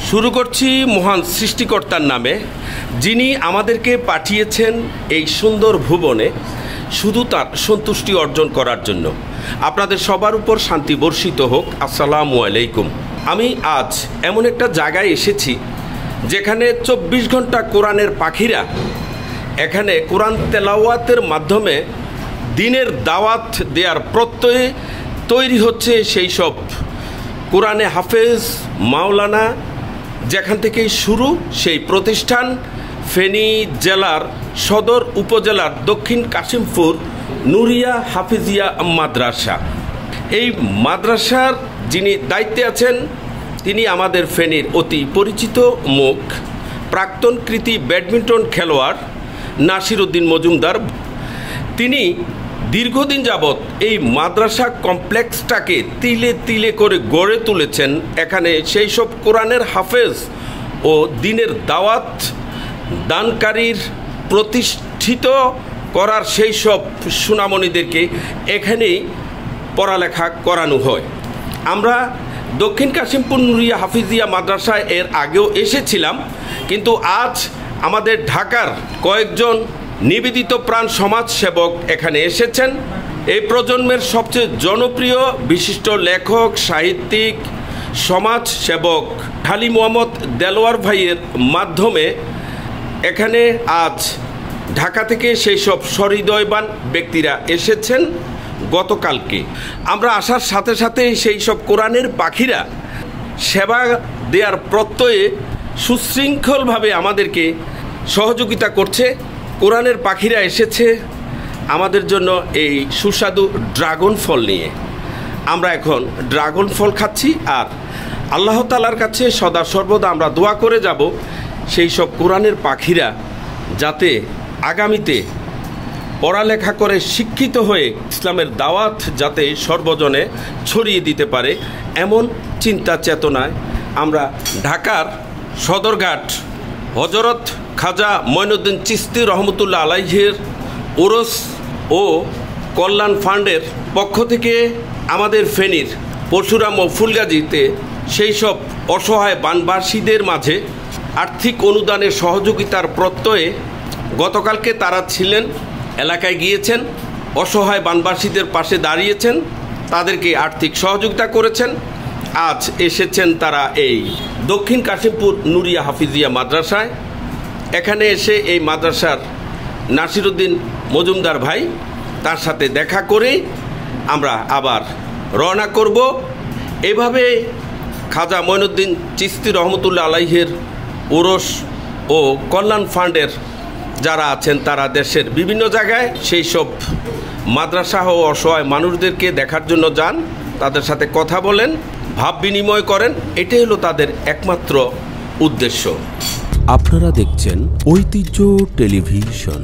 শুরু করছি মহান সৃষ্টিকর্তার নামে, যিনি আমাদেরকে পাঠিয়েছেন এই সুন্দর ভুবনে শুধু তার সন্তুষ্টি অর্জন করার জন্য। আপনাদের সবার উপর শান্তি বর্ষিত হোক। আসসালামু আলাইকুম। আমি আজ এমন একটা জায়গায় এসেছি যেখানে 24 ঘন্টা কোরআনের পাখিরা এখানে কোরআন তেলাওয়াতের মাধ্যমে দিনের দাওয়াত দেওয়ার প্রত্যয়ে তৈরি হচ্ছে। সেই সব কোরআনে হাফেজ মাওলানা যেখান থেকে শুরু, সেই প্রতিষ্ঠান ফেনী জেলার সদর উপজেলার দক্ষিণ কাশিমপুর নুরিয়া হাফিজিয়া মাদ্রাসা। এই মাদ্রাসার যিনি দায়িত্বে আছেন তিনি আমাদের ফেনীর অতি পরিচিত মুখ, প্রাক্তন কৃতি ব্যাডমিন্টন খেলোয়াড় নাসির উদ্দিন মজুমদার। তিনি দীর্ঘদিন যাবৎ এই মাদ্রাসা কমপ্লেক্সটাকে তিলে তিলে করে গড়ে তুলেছেন। এখানে সেই সব কোরআনের হাফেজ ও দিনের দাওয়াত দানকারীর প্রতিষ্ঠিত করার সেই সব সুনামণিদেরকে এখানেই পড়ালেখা করানো হয়। আমরা দক্ষিণ কাশিমপুর নুরিয়া হাফিজিয়া মাদ্রাসায় এর আগেও এসেছিলাম, কিন্তু আজ আমাদের ঢাকার কয়েকজন নিবেদিত প্রাণ সমাজসেবক এখানে এসেছেন। এই প্রজন্মের সবচেয়ে জনপ্রিয় বিশিষ্ট লেখক, সাহিত্যিক, সমাজসেবক হালি মোহাম্মদ দেলোয়ার ভাইয়ের মাধ্যমে এখানে আজ ঢাকা থেকে সেই সব সহৃদয়বান ব্যক্তিরা এসেছেন গতকালকে। আমরা আসার সাথে সাথে সেই সব কোরআনের পাখিরা সেবা দেওয়ার প্রত্যয়ে সুশৃঙ্খলভাবে আমাদেরকে সহযোগিতা করছে। কোরআনের পাখিরা এসেছে আমাদের জন্য এই সুস্বাদু ড্রাগন ফল নিয়ে। আমরা এখন ড্রাগন ফল খাচ্ছি আর আল্লাহ তাআলার কাছে সদা সর্বদা আমরা দোয়া করে যাব সেই সব কোরআনের পাখিরা যাতে আগামীতে পড়ালেখা করে শিক্ষিত হয়ে ইসলামের দাওয়াত যাতে সর্বজনে ছড়িয়ে দিতে পারে, এমন চিন্তা চেতনায় আমরা ঢাকার সদরঘাট হযরত খাজা মঈনুদ্দিন চিশতি রহমতুল্লাহ আলাইহির ওরস ও কল্যাণ ফান্ডের পক্ষ থেকে আমাদের ফেনীর পরশুরাম ও ফুলগাজীতে সেই সব অসহায় বানবাসীদের মাঝে আর্থিক অনুদানের সহযোগিতার প্রত্যয়ে গতকালকে তারা ছিলেন, এলাকায় গিয়েছেন, অসহায় বানবাসীদের পাশে দাঁড়িয়েছেন, তাদেরকে আর্থিক সহযোগিতা করেছেন। আজ এসেছেন তারা এই দক্ষিণ কাশিমপুর নুরিয়া হাফিজিয়া মাদ্রাসায়। এখানে এসে এই মাদ্রাসার নাসির উদ্দিন মজুমদার ভাই, তার সাথে দেখা করে আমরা আবার রওনা করব। এভাবে খাজা মঈনুদ্দিন চিশতি রহমতুল্লাহ আলাইহির ওরস ও কল্যাণ ফান্ডের যারা আছেন তারা দেশের বিভিন্ন জায়গায় সেই সব মাদ্রাসা ও অসহায় মানুষদেরকে দেখার জন্য যান, তাদের সাথে কথা বলেন, ভাব বিনিময় করেন। এটাই হলো তাদের একমাত্র উদ্দেশ্য। আপনারা দেখছেন ঐতিহ্য টেলিভিশন।